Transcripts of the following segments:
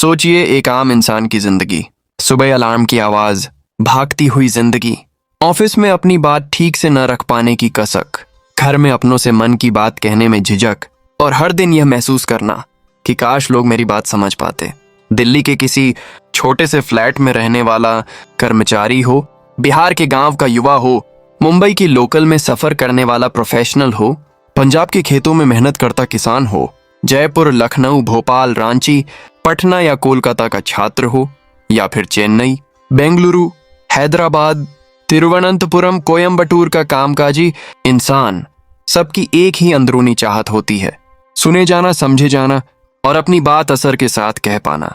सोचिए एक आम इंसान की जिंदगी। सुबह अलार्म की आवाज, भागती हुई जिंदगी, ऑफिस में अपनी बात ठीक से न रख पाने की कसक, घर में अपनों से मन की बात कहने में झिझक, और हर दिन यह महसूस करना कि काश लोग मेरी बात समझ पाते। दिल्ली के किसी छोटे से फ्लैट में रहने वाला कर्मचारी हो, बिहार के गांव का युवा हो, मुंबई की लोकल में सफर करने वाला प्रोफेशनल हो, पंजाब के खेतों में मेहनत करता किसान हो, जयपुर, लखनऊ, भोपाल, रांची, पटना या कोलकाता का छात्र हो, या फिर चेन्नई, बेंगलुरु, हैदराबाद, तिरुवनंतपुरम, कोयम्बटूर का कामकाजी इंसान, सबकी एक ही अंदरूनी चाहत होती है, सुने जाना, समझे जाना और अपनी बात असर के साथ कह पाना।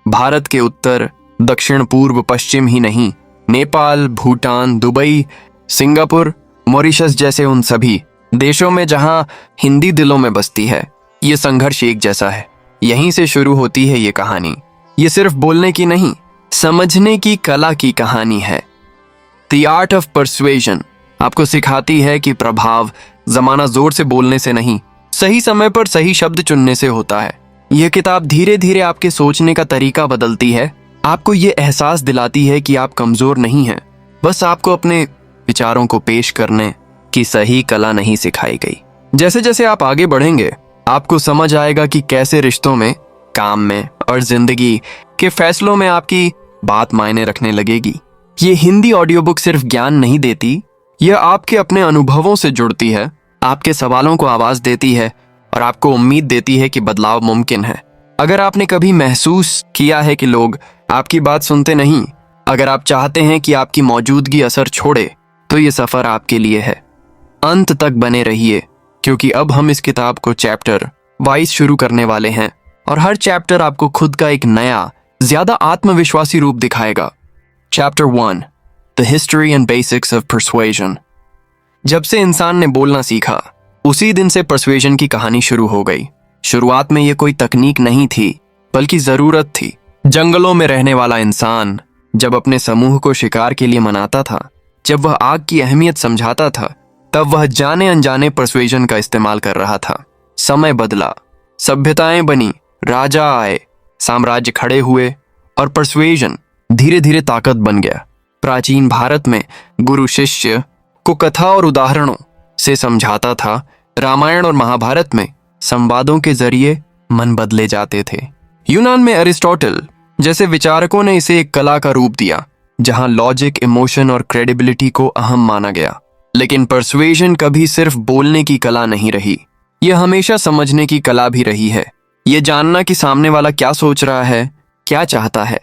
भारत के उत्तर, दक्षिण, पूर्व, पश्चिम ही नहीं, Nepal, Bhutan, Dubai, Singapore, Mauritius जैसे उन सभी देशों में जहां हिंदी दिलों में बसती है, ये संघर्ष एक जैसा है। यहीं से शुरू होती है ये कहानी। ये सिर्फ बोलने की नहीं, समझने की कला की कहानी है। द आर्ट ऑफ परसुएशन आपको सिखाती है कि प्रभाव जमाना जोर से बोलने से नहीं, सही समय पर सही शब्द चुनने से होता है। यह किताब धीरे धीरे आपके सोचने का तरीका बदलती है, आपको ये एहसास दिलाती है कि आप कमजोर नहीं हैं, बस आपको अपने विचारों को पेश करने की सही कला नहीं सिखाई गई। जैसे जैसे आप आगे बढ़ेंगे, आपको समझ आएगा कि कैसे रिश्तों में, काम में और जिंदगी के फैसलों में आपकी बात मायने रखने लगेगी। ये हिंदी ऑडियो बुक सिर्फ ज्ञान नहीं देती, यह आपके अपने अनुभवों से जुड़ती है, आपके सवालों को आवाज देती है और आपको उम्मीद देती है कि बदलाव मुमकिन है। अगर आपने कभी महसूस किया है कि लोग आपकी बात सुनते नहीं, अगर आप चाहते हैं कि आपकी मौजूदगी असर छोड़े, तो ये सफर आपके लिए है। अंत तक बने रहिए, क्योंकि अब हम इस किताब को चैप्टर वाइज शुरू करने वाले हैं और हर चैप्टर आपको खुद का एक नया, ज्यादा आत्मविश्वासी रूप दिखाएगा। Chapter 1, the history and basics of persuasion. जब से इंसान ने बोलना सीखा, उसी दिन से परसुएशन की कहानी शुरू हो गई। शुरुआत में यह कोई तकनीक नहीं थी, बल्कि जरूरत थी। जंगलों में रहने वाला इंसान जब अपने समूह को शिकार के लिए मनाता था, जब वह आग की अहमियत समझाता था, तब वह जाने अनजाने परसुएशन का इस्तेमाल कर रहा था। समय बदला, सभ्यताएं बनी, राजा आए, साम्राज्य खड़े हुए और परसुएशन धीरे धीरे ताकत बन गया। प्राचीन भारत में गुरु शिष्य को कथा और उदाहरणों से समझाता था। रामायण और महाभारत में संवादों के जरिए मन बदले जाते थे। यूनान में अरिस्टोटल जैसे विचारकों ने इसे एक कला का रूप दिया, जहां लॉजिक, इमोशन और क्रेडिबिलिटी को अहम माना गया। लेकिन परसुएशन कभी सिर्फ बोलने की कला नहीं रही, यह हमेशा समझने की कला भी रही है। यह जानना कि सामने वाला क्या सोच रहा है, क्या चाहता है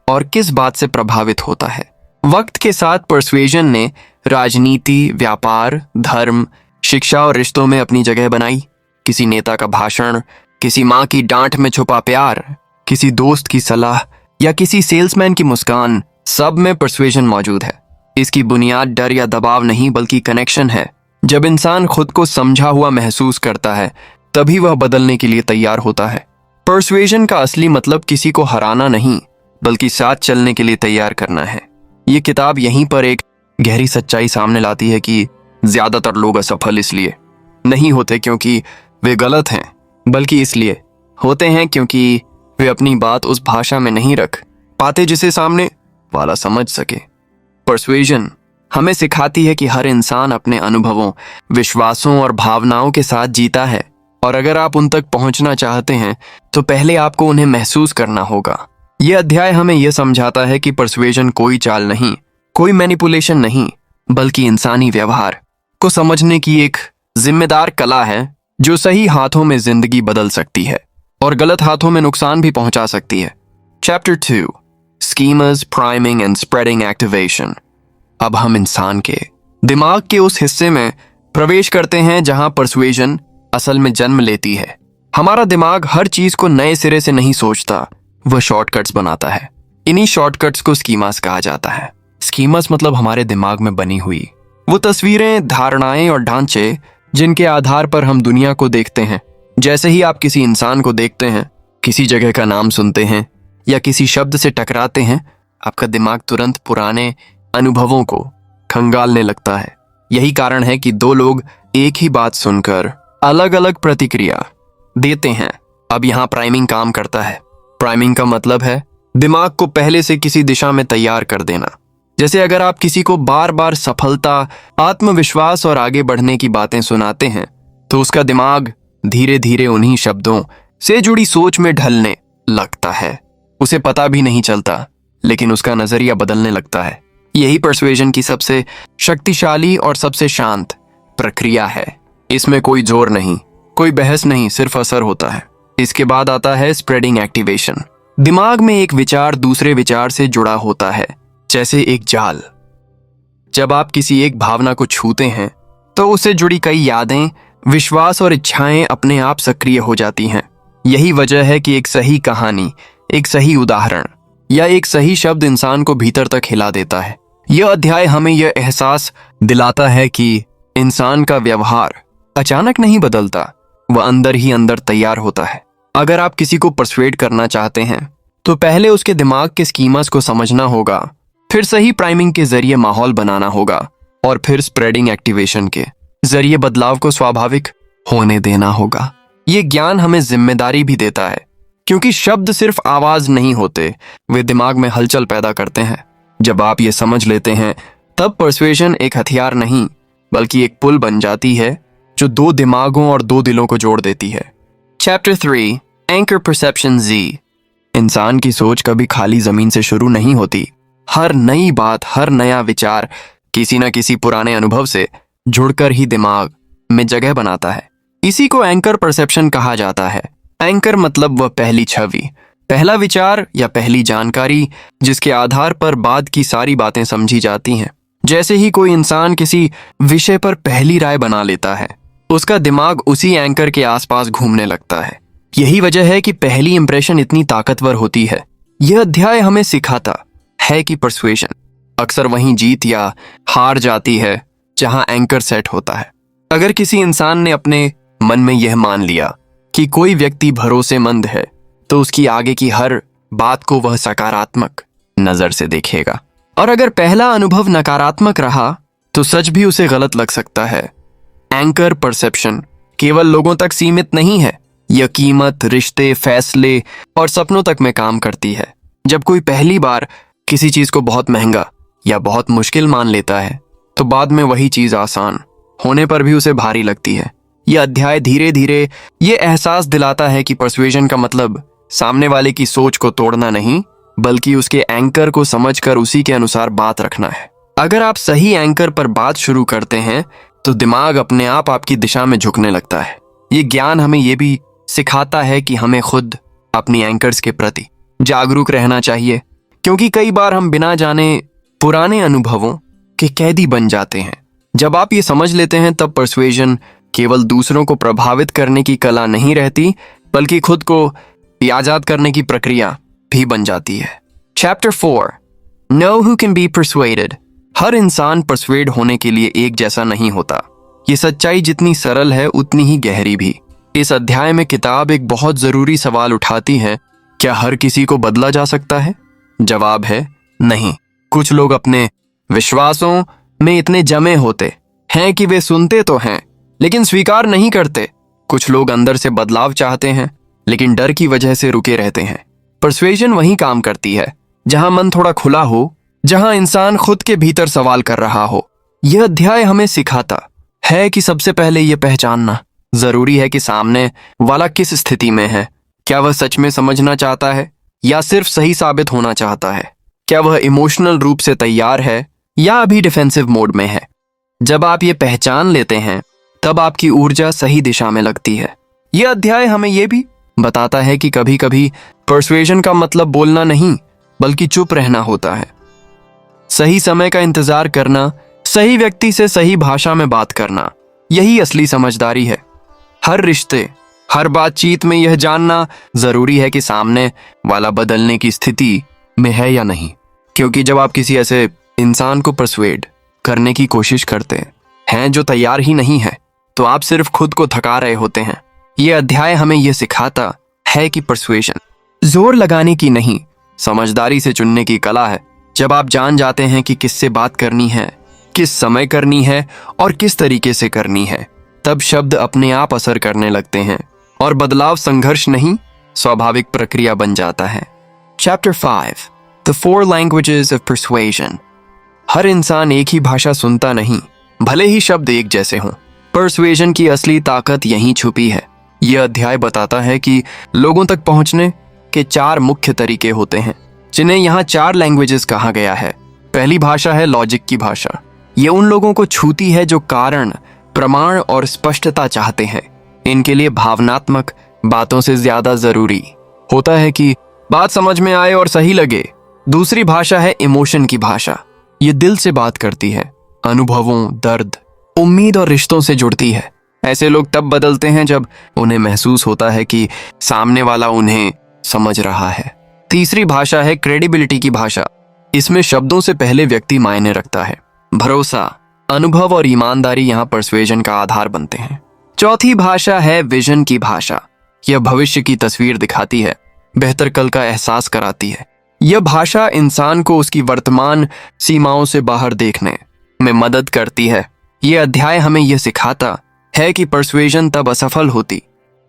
और किस बात से प्रभावित होता है। वक्त के साथ परसुएशन ने राजनीति, व्यापार, धर्म, शिक्षा और रिश्तों में अपनी जगह बनाई। किसी नेता का भाषण, किसी माँ की डांट में छुपा प्यार, किसी दोस्त की सलाह या किसी सेल्समैन की मुस्कान, सब में परसुएशन मौजूद है। इसकी बुनियाद डर या दबाव नहीं, बल्कि कनेक्शन है। जब इंसान खुद को समझा हुआ महसूस करता है, तभी वह बदलने के लिए तैयार होता है। परसुएशन का असली मतलब किसी को हराना नहीं, बल्कि साथ चलने के लिए तैयार करना है। ये किताब यहीं पर एक गहरी सच्चाई सामने लाती है कि ज्यादातर लोग असफल इसलिए नहीं होते क्योंकि वे गलत हैं, बल्कि इसलिए होते हैं क्योंकि वे अपनी बात उस भाषा में नहीं रख पाते जिसे सामने वाला समझ सके। परसुएशन हमें सिखाती है कि हर इंसान अपने अनुभवों, विश्वासों और भावनाओं के साथ जीता है, और अगर आप उन तक पहुंचना चाहते हैं तो पहले आपको उन्हें महसूस करना होगा। यह अध्याय हमें यह समझाता है कि परसुएशन कोई चाल नहीं, कोई मैनिपुलेशन नहीं, बल्कि इंसानी व्यवहार को समझने की एक जिम्मेदार कला है, जो सही हाथों में जिंदगी बदल सकती है और गलत हाथों में नुकसान भी पहुंचा सकती है। Chapter 2, schemas, priming and spreading activation. अब हम इंसान के दिमाग के उस हिस्से में प्रवेश करते हैं जहां परसुएशन असल में जन्म लेती है। हमारा दिमाग हर चीज को नए सिरे से नहीं सोचता, वह शॉर्टकट्स बनाता है। इन्हीं शॉर्टकट्स को स्कीमास कहा जाता है। स्कीमास मतलब हमारे दिमाग में बनी हुई वो तस्वीरें, धारणाएं और ढांचे जिनके आधार पर हम दुनिया को देखते हैं। जैसे ही आप किसी इंसान को देखते हैं, किसी जगह का नाम सुनते हैं या किसी शब्द से टकराते हैं, आपका दिमाग तुरंत पुराने अनुभवों को खंगालने लगता है। यही कारण है कि दो लोग एक ही बात सुनकर अलग अलग प्रतिक्रिया देते हैं। अब यहाँ प्राइमिंग काम करता है। प्राइमिंग का मतलब है दिमाग को पहले से किसी दिशा में तैयार कर देना। जैसे अगर आप किसी को बार बार सफलता, आत्मविश्वास और आगे बढ़ने की बातें सुनाते हैं तो उसका दिमाग धीरे धीरे उन्हीं शब्दों से जुड़ी सोच में ढलने लगता है। उसे पता भी नहीं चलता, लेकिन उसका नजरिया बदलने लगता है। यही पर्सुएजन की सबसे शक्तिशाली और सबसे शांत प्रक्रिया है। इसमें कोई जोर नहीं, कोई बहस नहीं, सिर्फ असर होता है। इसके बाद आता है स्प्रेडिंग एक्टिवेशन। दिमाग में एक विचार दूसरे विचार से जुड़ा होता है, जैसे एक जाल। जब आप किसी एक भावना को छूते हैं तो उससे जुड़ी कई यादें, विश्वास और इच्छाएं अपने आप सक्रिय हो जाती हैं। यही वजह है कि एक सही कहानी, एक सही उदाहरण या एक सही शब्द इंसान को भीतर तक हिला देता है। यह अध्याय हमें यह एहसास दिलाता है कि इंसान का व्यवहार अचानक नहीं बदलता, वह अंदर ही अंदर तैयार होता है। अगर आप किसी को परसुएड करना चाहते हैं तो पहले उसके दिमाग के स्कीमास को समझना होगा, फिर सही प्राइमिंग के जरिए माहौल बनाना होगा और फिर स्प्रेडिंग एक्टिवेशन के जरिए बदलाव को स्वाभाविक होने देना होगा। ये ज्ञान हमें जिम्मेदारी भी देता है, क्योंकि शब्द सिर्फ आवाज नहीं होते, वे दिमाग में हलचल पैदा करते हैं। जब आप ये समझ लेते हैं तब परसुएशन एक हथियार नहीं बल्कि एक पुल बन जाती है जो दो दिमागों और दो दिलों को जोड़ देती है। चैप्टर 3 एंकर परसेप्शन जी। इंसान की सोच कभी खाली जमीन से शुरू नहीं होती। हर नई बात, हर नया विचार किसी न किसी पुराने अनुभव से जुड़कर ही दिमाग में जगह बनाता है। इसी को एंकर परसेप्शन कहा जाता है। एंकर मतलब वह पहली छवि, पहला विचार या पहली जानकारी जिसके आधार पर बाद की सारी बातें समझी जाती हैं। जैसे ही कोई इंसान किसी विषय पर पहली राय बना लेता है, उसका दिमाग उसी एंकर के आसपास घूमने लगता है। यही वजह है कि पहली इंप्रेशन इतनी ताकतवर होती है। यह अध्याय हमें सिखाता है कि परसुएशन अक्सर वहीं जीत या हार जाती है जहां एंकर सेट होता है। अगर किसी इंसान ने अपने मन में यह मान लिया कि कोई व्यक्ति भरोसेमंद है तो उसकी आगे की हर बात को वह सकारात्मक नजर से देखेगा, और अगर पहला अनुभव नकारात्मक रहा तो सच भी उसे गलत लग सकता है। एंकर परसेप्शन केवल लोगों तक सीमित नहीं है, यह कीमत, रिश्ते, फैसले और सपनों तक में काम करती है। जब कोई पहली बार किसी चीज को बहुत महंगा या बहुत मुश्किल मान लेता है तो बाद में वही चीज आसान होने पर भी उसे भारी लगती है। यह अध्याय धीरे धीरे ये एहसास दिलाता है कि परसुएशन का मतलब सामने वाले की सोच को तोड़ना नहीं, बल्कि उसके एंकर को समझकर उसी के अनुसार बात रखना है। अगर आप सही एंकर पर बात शुरू करते हैं तो दिमाग अपने आप आपकी दिशा में झुकने लगता है। ये ज्ञान हमें ये भी सिखाता है कि हमें खुद अपनी एंकर्स के प्रति जागरूक रहना चाहिए, क्योंकि कई बार हम बिना जाने पुराने अनुभवों के कैदी बन जाते हैं। जब आप ये समझ लेते हैं तब परसुएशन केवल दूसरों को प्रभावित करने की कला नहीं रहती, बल्कि खुद को आजाद करने की प्रक्रिया भी बन जाती है। Chapter 4 know who can be persuaded. हर इंसान परसुएड होने के लिए एक जैसा नहीं होता। ये सच्चाई जितनी सरल है उतनी ही गहरी भी। इस अध्याय में किताब एक बहुत जरूरी सवाल उठाती है, क्या हर किसी को बदला जा सकता है? जवाब है नहीं। कुछ लोग अपने विश्वासों में इतने जमे होते हैं कि वे सुनते तो हैं लेकिन स्वीकार नहीं करते। कुछ लोग अंदर से बदलाव चाहते हैं लेकिन डर की वजह से रुके रहते हैं। परसुएशन वहीं काम करती है जहां मन थोड़ा खुला हो, जहां इंसान खुद के भीतर सवाल कर रहा हो। यह अध्याय हमें सिखाता है कि सबसे पहले यह पहचानना जरूरी है कि सामने वाला किस स्थिति में है। क्या वह सच में समझना चाहता है या सिर्फ सही साबित होना चाहता है? क्या वह इमोशनल रूप से तैयार है या अभी डिफेंसिव मोड में है? जब आप ये पहचान लेते हैं तब आपकी ऊर्जा सही दिशा में लगती है। यह अध्याय हमें यह भी बताता है कि कभी कभी परसुएशन का मतलब बोलना नहीं बल्कि चुप रहना होता है। सही समय का इंतजार करना, सही व्यक्ति से सही भाषा में बात करना, यही असली समझदारी है। हर रिश्ते, हर बातचीत में यह जानना जरूरी है कि सामने वाला बदलने की स्थिति में है या नहीं, क्योंकि जब आप किसी ऐसे इंसान को परसुएड करने की कोशिश करते हैं जो तैयार ही नहीं है तो आप सिर्फ खुद को थका रहे होते हैं। यह अध्याय हमें यह सिखाता है कि परसुएशन जोर लगाने की नहीं, समझदारी से चुनने की कला है। जब आप जान जाते हैं कि किससे बात करनी है, किस समय करनी है और किस तरीके से करनी है, तब शब्द अपने आप असर करने लगते हैं और बदलाव संघर्ष नहीं स्वाभाविक प्रक्रिया बन जाता है। Chapter 5 the 4 languages of persuasion. हर इंसान एक ही भाषा सुनता नहीं, भले ही शब्द एक जैसे हों। परसुएशन की असली ताकत यहीं छुपी है। यह अध्याय बताता है कि लोगों तक पहुंचने के 4 मुख्य तरीके होते हैं, जिन्हें यहाँ 4 लैंग्वेजेस कहा गया है। पहली भाषा है लॉजिक की भाषा। ये उन लोगों को छूती है जो कारण, प्रमाण और स्पष्टता चाहते हैं। इनके लिए भावनात्मक बातों से ज्यादा जरूरी होता है कि बात समझ में आए और सही लगे। दूसरी भाषा है इमोशन की भाषा। ये दिल से बात करती है, अनुभवों, दर्द, उम्मीद और रिश्तों से जुड़ती है। ऐसे लोग तब बदलते हैं जब उन्हें महसूस होता है कि सामने वाला उन्हें समझ रहा है। तीसरी भाषा है क्रेडिबिलिटी की भाषा। इसमें शब्दों से पहले व्यक्ति मायने रखता है। भरोसा, अनुभव और ईमानदारी यहाँ परसुएशन का आधार बनते हैं। चौथी भाषा है विजन की भाषा। यह भविष्य की तस्वीर दिखाती है, बेहतर कल का एहसास कराती है। यह भाषा इंसान को उसकी वर्तमान सीमाओं से बाहर देखने में मदद करती है। यह अध्याय हमें यह सिखाता है कि परसुएशन तब असफल होती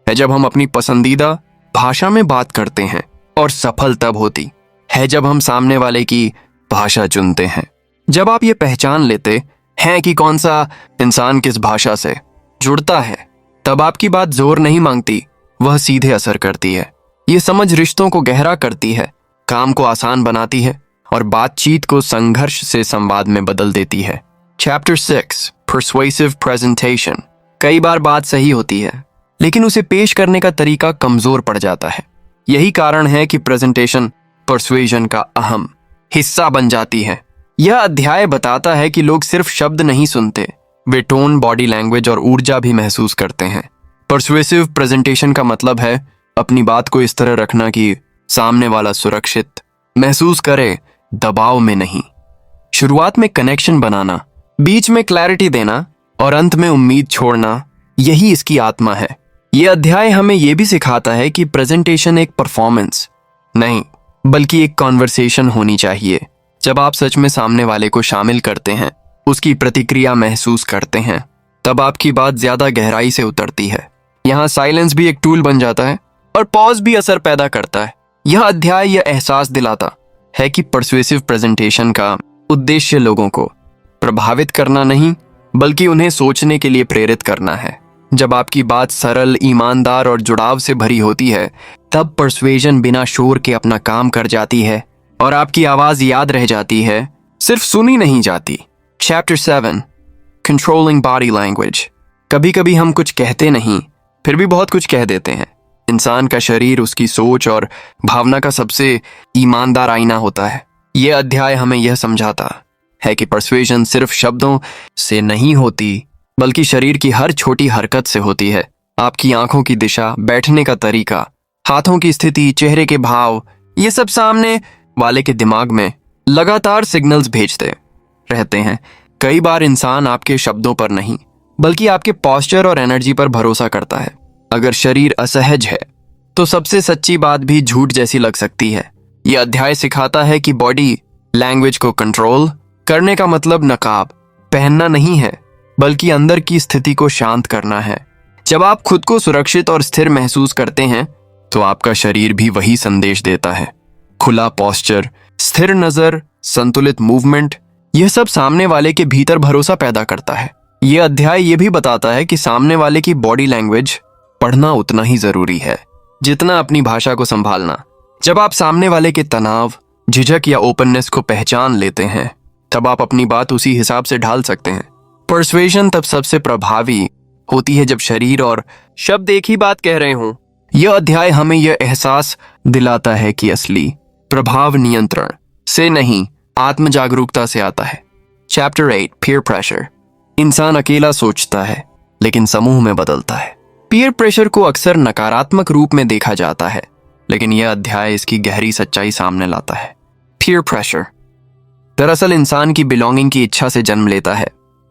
है जब हम अपनी पसंदीदा भाषा में बात करते हैं, और सफल तब होती है जब हम सामने वाले की भाषा चुनते हैं। जब आप ये पहचान लेते हैं कि कौन सा इंसान किस भाषा से जुड़ता है, तब आपकी बात जोर नहीं मांगती, वह सीधे असर करती है। ये समझ रिश्तों को गहरा करती है, काम को आसान बनाती है और बातचीत को संघर्ष से संवाद में बदल देती है। Chapter 6 persuasive presentation. कई बार बात सही होती है, लेकिन उसे पेश करने का तरीका कमजोर पड़ जाता है। यही कारण है कि प्रेजेंटेशन परसुएशन का अहम हिस्सा बन जाती है। यह अध्याय बताता है कि लोग सिर्फ शब्द नहीं सुनते, वे टोन, बॉडी लैंग्वेज और ऊर्जा भी महसूस करते हैं। परसुएसिव प्रेजेंटेशन का मतलब है अपनी बात को इस तरह रखना कि सामने वाला सुरक्षित महसूस करे, दबाव में नहीं। शुरुआत में कनेक्शन बनाना, बीच में क्लैरिटी देना और अंत में उम्मीद छोड़ना, यही इसकी आत्मा है। यह अध्याय हमें यह भी सिखाता है कि प्रेजेंटेशन एक परफॉर्मेंस नहीं, बल्कि एक कॉन्वर्सेशन होनी चाहिए। जब आप सच में सामने वाले को शामिल करते हैं, उसकी प्रतिक्रिया महसूस करते हैं, तब आपकी बात ज्यादा गहराई से उतरती है। यहाँ साइलेंस भी एक टूल बन जाता है और पॉज भी असर पैदा करता है। यह अध्याय यह एहसास दिलाता है कि परसुएसिव प्रेजेंटेशन का उद्देश्य लोगों को प्रभावित करना नहीं, बल्कि उन्हें सोचने के लिए प्रेरित करना है। जब आपकी बात सरल, ईमानदार और जुड़ाव से भरी होती है, तब परसुएशन बिना शोर के अपना काम कर जाती है और आपकी आवाज याद रह जाती है, सिर्फ सुनी नहीं जाती। Chapter 7 controlling body language. कभी कभी हम कुछ कहते नहीं, फिर भी बहुत कुछ कह देते हैं। इंसान का शरीर उसकी सोच और भावना का सबसे ईमानदार आईना होता है। यह अध्याय हमें यह समझाता है कि परसुएशन सिर्फ शब्दों से नहीं होती, बल्कि शरीर की हर छोटी हरकत से होती है। आपकी आंखों की दिशा, बैठने का तरीका, हाथों की स्थिति, चेहरे के भाव, ये सब सामने वाले के दिमाग में लगातार सिग्नल्स भेजते रहते हैं। कई बार इंसान आपके शब्दों पर नहीं, बल्कि आपके पोस्चर और एनर्जी पर भरोसा करता है। अगर शरीर असहज है, तो सबसे सच्ची बात भी झूठ जैसी लग सकती है। यह अध्याय सिखाता है कि बॉडी लैंग्वेज को कंट्रोल करने का मतलब नकाब पहनना नहीं है, बल्कि अंदर की स्थिति को शांत करना है। जब आप खुद को सुरक्षित और स्थिर महसूस करते हैं, तो आपका शरीर भी वही संदेश देता है। खुला पोस्चर, स्थिर नजर, संतुलित मूवमेंट, यह सब सामने वाले के भीतर भरोसा पैदा करता है। यह अध्याय यह भी बताता है कि सामने वाले की बॉडी लैंग्वेज पढ़ना उतना ही जरूरी है जितना अपनी भाषा को संभालना। जब आप सामने वाले के तनाव, झिझक या ओपननेस को पहचान लेते हैं, तब आप अपनी बात उसी हिसाब से ढाल सकते हैं। परसुएशन तब सबसे प्रभावी होती है जब शरीर और शब्द एक ही बात कह रहे हों। यह अध्याय हमें यह एहसास दिलाता है कि असली प्रभाव नियंत्रण से नहीं, आत्म जागरूकता से आता है। Chapter 8 peer pressure. इंसान अकेला सोचता है, लेकिन समूह में बदलता है। पीयर प्रेशर को अक्सर नकारात्मक रूप में देखा जाता है, लेकिन यह अध्याय इसकी गहरी सच्चाई सामने लाता है। पीयर प्रेशर दरअसल इंसान की बिलोंगिंग की इच्छा से जन्म लेता है।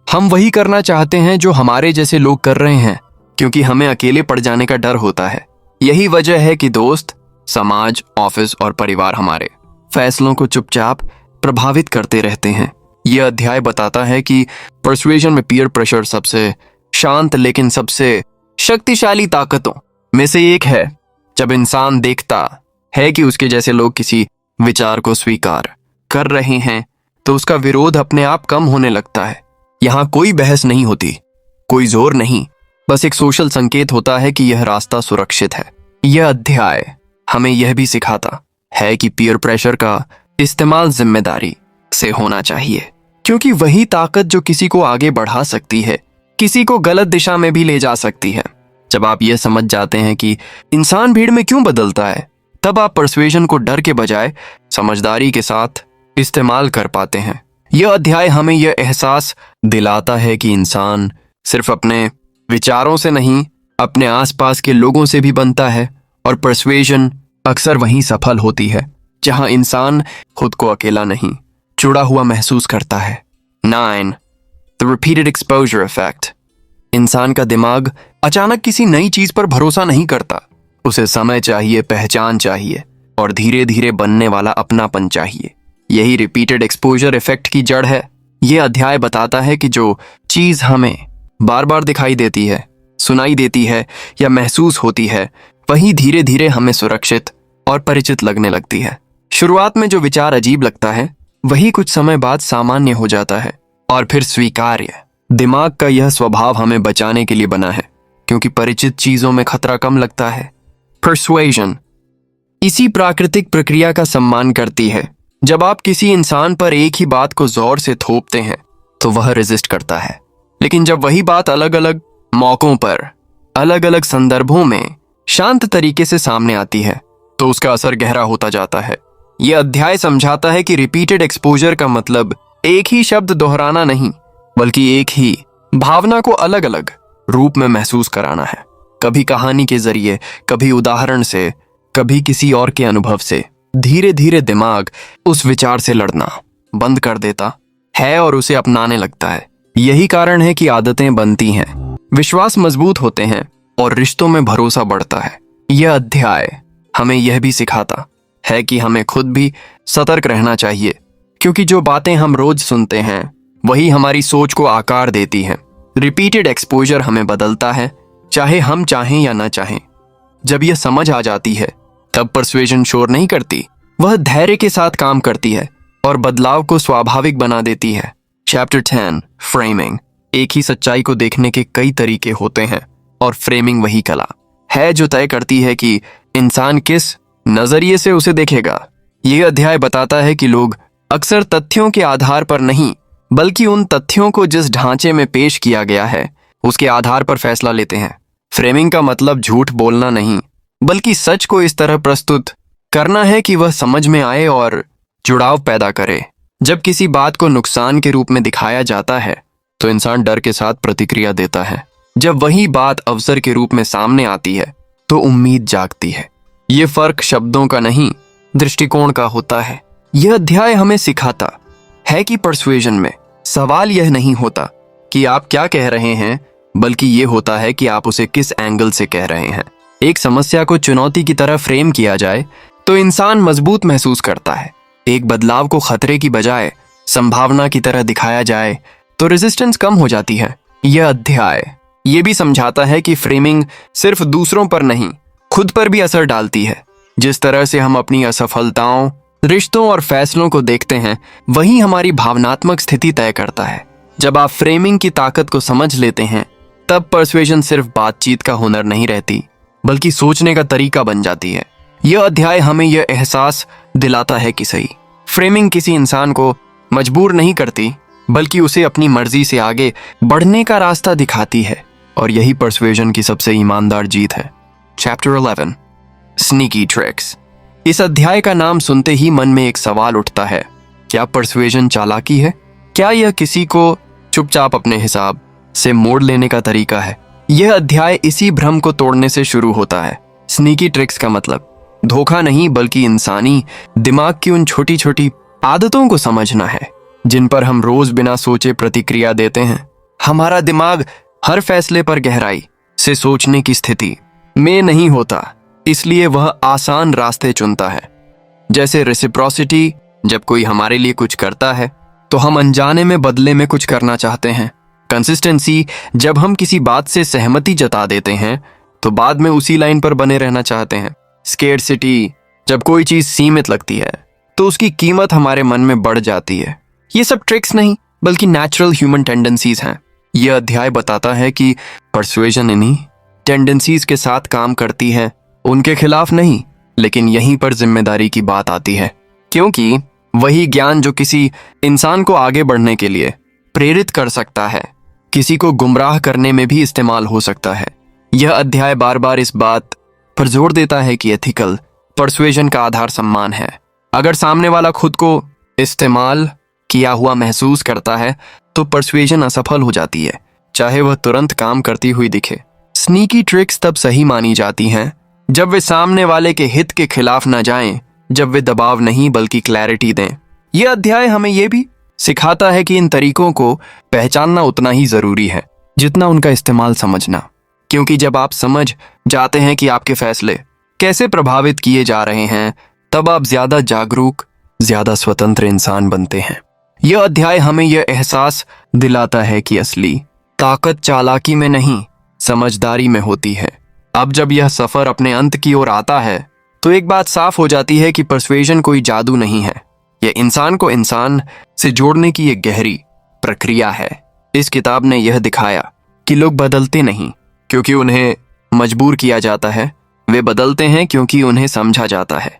हम वही करना चाहते हैं जो हमारे जैसे लोग कर रहे हैं, क्योंकि हमें अकेले पड़ जाने का डर होता है। यही वजह है कि दोस्त, समाज, ऑफिस और परिवार हमारे फैसलों को चुपचाप प्रभावित करते रहते हैं। यह अध्याय बताता है कि परसुएशन में पीयर प्रेशर सबसे शांत लेकिन सबसे शक्तिशाली ताकतों में से एक है। जब इंसान देखता है कि उसके जैसे लोग किसी विचार को स्वीकार कर रहे हैं तो उसका विरोध अपने आप कम होने लगता है। यहाँ कोई बहस नहीं होती, कोई जोर नहीं, बस एक सोशल संकेत होता है कि यह रास्ता सुरक्षित है। यह अध्याय हमें यह भी सिखाता है कि पीयर प्रेशर का इस्तेमाल जिम्मेदारी से होना चाहिए, क्योंकि वही ताकत जो किसी को आगे बढ़ा सकती है, किसी को गलत दिशा में भी ले जा सकती है। जब आप यह समझ जाते हैं कि इंसान भीड़ में क्यों बदलता है, तब आप पर्सुएशन को डर के बजाय समझदारी के साथ इस्तेमाल कर पाते हैं। यह अध्याय हमें यह एहसास दिलाता है कि इंसान सिर्फ अपने विचारों से नहीं, अपने आसपास के लोगों से भी बनता है, और पर्सुएशन अक्सर वहीं सफल होती है जहां इंसान खुद को अकेला नहीं, जुड़ा हुआ महसूस करता है। 9. The repeated exposure effect. इंसान का दिमाग अचानक किसी नई चीज पर भरोसा नहीं करता। उसे समय चाहिए, पहचान चाहिए, और धीरे धीरे बनने वाला अपनापन चाहिए। यही रिपीटेड एक्सपोजर इफेक्ट की जड़ है। यह अध्याय बताता है कि जो चीज हमें बार बार दिखाई देती है, सुनाई देती है या महसूस होती है, वही धीरे धीरे हमें सुरक्षित और परिचित लगने लगती है। शुरुआत में जो विचार अजीब लगता है, वही कुछ समय बाद सामान्य हो जाता है और फिर स्वीकार्य। दिमाग का यह स्वभाव हमें बचाने के लिए बना है, क्योंकि परिचित चीजों में खतरा कम लगता है। पर्सुएशन इसी प्राकृतिक प्रक्रिया का सम्मान करती है। जब आप किसी इंसान पर एक ही बात को जोर से थोपते हैं तो वह रेजिस्ट करता है, लेकिन जब वही बात अलग अलग मौकों पर, अलग अलग संदर्भों में शांत तरीके से सामने आती है तो उसका असर गहरा होता जाता है। यह अध्याय समझाता है कि रिपीटेड एक्सपोजर का मतलब एक ही शब्द दोहराना नहीं, बल्कि एक ही भावना को अलग अलग रूप में महसूस कराना है। कभी कहानी के जरिए, कभी उदाहरण से, कभी किसी और के अनुभव से। धीरे धीरे दिमाग उस विचार से लड़ना बंद कर देता है और उसे अपनाने लगता है। यही कारण है कि आदतें बनती हैं, विश्वास मजबूत होते हैं और रिश्तों में भरोसा बढ़ता है। यह अध्याय हमें यह भी सिखाता है कि हमें खुद भी सतर्क रहना चाहिए, क्योंकि जो बातें हम रोज सुनते हैं वही हमारी सोच को आकार देती हैं। रिपीटेड एक्सपोजर हमें बदलता है, चाहे हम चाहें या ना चाहें। जब यह समझ आ जाती है तब पर्सुएशन शोर नहीं करती, वह धैर्य के साथ काम करती है और बदलाव को स्वाभाविक बना देती है। Chapter 10 framing. एक ही सच्चाई को देखने के कई तरीके होते हैं और फ्रेमिंग वही कला है जो तय करती है कि इंसान किस नजरिए से उसे देखेगा। यह अध्याय बताता है कि लोग अक्सर तथ्यों के आधार पर नहीं, बल्कि उन तथ्यों को जिस ढांचे में पेश किया गया है उसके आधार पर फैसला लेते हैं। फ्रेमिंग का मतलब झूठ बोलना नहीं, बल्कि सच को इस तरह प्रस्तुत करना है कि वह समझ में आए और जुड़ाव पैदा करे। जब किसी बात को नुकसान के रूप में दिखाया जाता है तो इंसान डर के साथ प्रतिक्रिया देता है। जब वही बात अवसर के रूप में सामने आती है तो उम्मीद जागती है। ये फर्क शब्दों का नहीं, दृष्टिकोण का होता है। यह अध्याय हमें सिखाता है कि पर्सुएशन में सवाल यह नहीं होता कि आप क्या कह रहे हैं, बल्कि ये होता है कि आप उसे किस एंगल से कह रहे हैं। एक समस्या को चुनौती की तरह फ्रेम किया जाए तो इंसान मजबूत महसूस करता है। एक बदलाव को खतरे की बजाय संभावना की तरह दिखाया जाए तो रेजिस्टेंस कम हो जाती है। यह अध्याय ये भी समझाता है कि फ्रेमिंग सिर्फ दूसरों पर नहीं, खुद पर भी असर डालती है। जिस तरह से हम अपनी असफलताओं, रिश्तों और फैसलों को देखते हैं, वही हमारी भावनात्मक स्थिति तय करता है। जब आप फ्रेमिंग की ताकत को समझ लेते हैं, तब पर्सुएशन सिर्फ बातचीत का हुनर नहीं रहती, बल्कि सोचने का तरीका बन जाती है। यह अध्याय हमें यह एहसास दिलाता है कि सही फ्रेमिंग किसी इंसान को मजबूर नहीं करती, बल्कि उसे अपनी मर्जी से आगे बढ़ने का रास्ता दिखाती है, और यही पर्सुएशन की सबसे ईमानदार जीत है। Chapter 11 sneaky tricks. इस अध्याय का नाम सुनते ही मन में एक सवाल उठता है, क्या पर्सुएशन चालाकी है? क्या यह किसी को चुपचाप अपने हिसाब से मोड़ लेने का तरीका है? यह अध्याय इसी भ्रम को तोड़ने से शुरू होता है। स्नीकी ट्रिक्स का मतलब धोखा नहीं, बल्कि इंसानी दिमाग की उन छोटी छोटी आदतों को समझना है जिन पर हम रोज बिना सोचे प्रतिक्रिया देते हैं। हमारा दिमाग हर फैसले पर गहराई से सोचने की स्थिति में नहीं होता, इसलिए वह आसान रास्ते चुनता है। जैसे रेसिप्रोसिटी, जब कोई हमारे लिए कुछ करता है तो हम अनजाने में बदले में कुछ करना चाहते हैं। कंसिस्टेंसी, जब हम किसी बात से सहमति जता देते हैं तो बाद में उसी लाइन पर बने रहना चाहते हैं। स्केर्सिटी, जब कोई चीज सीमित लगती है तो उसकी कीमत हमारे मन में बढ़ जाती है। ये सब ट्रिक्स नहीं बल्कि नेचुरल ह्यूमन टेंडेंसीज हैं। यह अध्याय बताता है कि परसुएजन इन्हीं टेंडेंसीज के साथ काम करती है, उनके खिलाफ नहीं। लेकिन यहीं पर जिम्मेदारी की बात आती है, क्योंकि वही ज्ञान जो किसी इंसान को आगे बढ़ने के लिए प्रेरित कर सकता है, किसी को गुमराह करने में भी इस्तेमाल हो सकता है। यह अध्याय बार बार इस बात पर जोर देता है कि एथिकल परसुएजन का आधार सम्मान है। अगर सामने वाला खुद को इस्तेमाल किया हुआ महसूस करता है तो परसुएजन असफल हो जाती है, चाहे वह तुरंत काम करती हुई दिखे। स्नीकी ट्रिक्स तब सही मानी जाती हैं जब वे सामने वाले के हित के खिलाफ न जाएं, जब वे दबाव नहीं बल्कि क्लैरिटी दें। यह अध्याय हमें यह भी सिखाता है कि इन तरीकों को पहचानना उतना ही जरूरी है जितना उनका इस्तेमाल समझना, क्योंकि जब आप समझ जाते हैं कि आपके फैसले कैसे प्रभावित किए जा रहे हैं, तब आप ज्यादा जागरूक, ज्यादा स्वतंत्र इंसान बनते हैं। यह अध्याय हमें यह एहसास दिलाता है कि असली ताकत चालाकी में नहीं, समझदारी में होती है। अब जब यह सफर अपने अंत की ओर आता है तो एक बात साफ हो जाती है कि परसुएजन कोई जादू नहीं है, यह इंसान को इंसान से जोड़ने की एक गहरी प्रक्रिया है। इस किताब ने यह दिखाया कि लोग बदलते नहीं क्योंकि उन्हें मजबूर किया जाता है, वे बदलते हैं क्योंकि उन्हें समझा जाता है।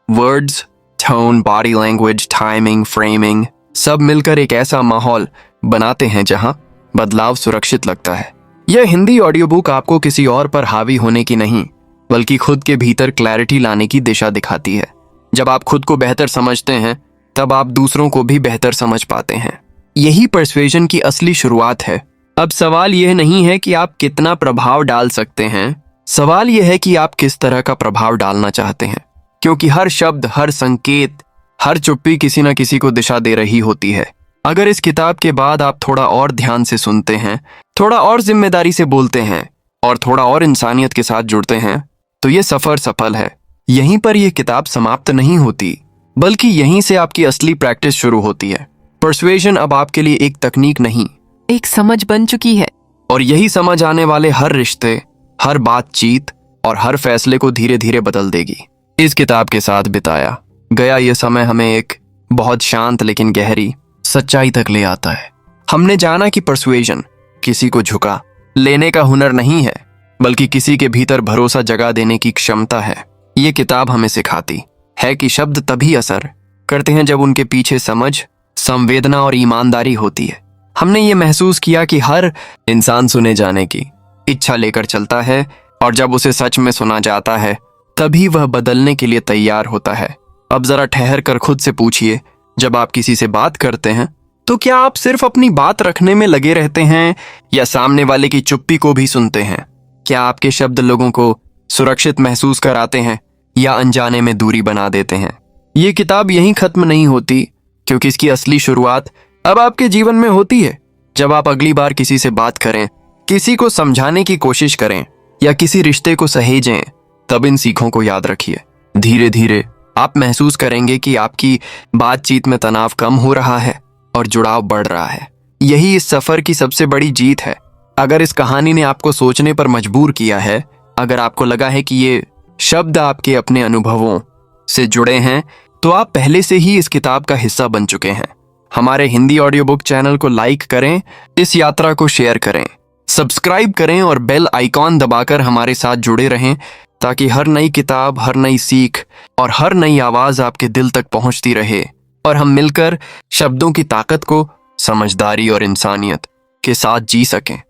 Words, tone, body language, timing, framing सब मिलकर एक ऐसा माहौल बनाते हैं जहां बदलाव सुरक्षित लगता है। यह हिंदी ऑडियो बुक आपको किसी और पर हावी होने की नहीं बल्कि खुद के भीतर क्लैरिटी लाने की दिशा दिखाती है। जब आप खुद को बेहतर समझते हैं तब आप दूसरों को भी बेहतर समझ पाते हैं। यही परसुएजन की असली शुरुआत है। अब सवाल यह नहीं है कि आप कितना प्रभाव डाल सकते हैं, सवाल यह है कि आप किस तरह का प्रभाव डालना चाहते हैं, क्योंकि हर शब्द, हर संकेत, हर चुप्पी किसी न किसी को दिशा दे रही होती है। अगर इस किताब के बाद आप थोड़ा और ध्यान से सुनते हैं, थोड़ा और जिम्मेदारी से बोलते हैं और थोड़ा और इंसानियत के साथ जुड़ते हैं तो ये सफर सफल है। यहीं पर यह किताब समाप्त नहीं होती बल्कि यहीं से आपकी असली प्रैक्टिस शुरू होती है। परसुएजन अब आपके लिए एक तकनीक नहीं, एक समझ बन चुकी है, और यही समझ आने वाले हर रिश्ते, हर बातचीत और हर फैसले को धीरे धीरे बदल देगी। इस किताब के साथ बिताया गया यह समय हमें एक बहुत शांत लेकिन गहरी सच्चाई तक ले आता है। हमने जाना कि परसुएजन किसी को झुका लेने का हुनर नहीं है बल्कि किसी के भीतर भरोसा जगा देने की क्षमता है। ये किताब हमें सिखाती है कि शब्द तभी असर करते हैं जब उनके पीछे समझ, संवेदना और ईमानदारी होती है। हमने ये महसूस किया कि हर इंसान सुने जाने की इच्छा लेकर चलता है और जब उसे सच में सुना जाता है तभी वह बदलने के लिए तैयार होता है। अब जरा ठहर कर खुद से पूछिए, जब आप किसी से बात करते हैं तो क्या आप सिर्फ अपनी बात रखने में लगे रहते हैं या सामने वाले की चुप्पी को भी सुनते हैं? क्या आपके शब्द लोगों को सुरक्षित महसूस कराते हैं या अनजाने में दूरी बना देते हैं? ये किताब यहीं खत्म नहीं होती, क्योंकि इसकी असली शुरुआत अब आपके जीवन में होती है। जब आप अगली बार किसी से बात करें, किसी को समझाने की कोशिश करें या किसी रिश्ते को सहेजें, तब इन सीखों को याद रखिए। धीरे धीरे आप महसूस करेंगे कि आपकी बातचीत में तनाव कम हो रहा है और जुड़ाव बढ़ रहा है। यही इस सफर की सबसे बड़ी जीत है। अगर इस कहानी ने आपको सोचने पर मजबूर किया है, अगर आपको लगा है कि ये शब्द आपके अपने अनुभवों से जुड़े हैं, तो आप पहले से ही इस किताब का हिस्सा बन चुके हैं। हमारे हिंदी ऑडियो बुक चैनल को लाइक करें, इस यात्रा को शेयर करें, सब्सक्राइब करें और बेल आइकॉन दबाकर हमारे साथ जुड़े रहें, ताकि हर नई किताब, हर नई सीख और हर नई आवाज आपके दिल तक पहुंचती रहे और हम मिलकर शब्दों की ताकत को समझदारी और इंसानियत के साथ जी सकें।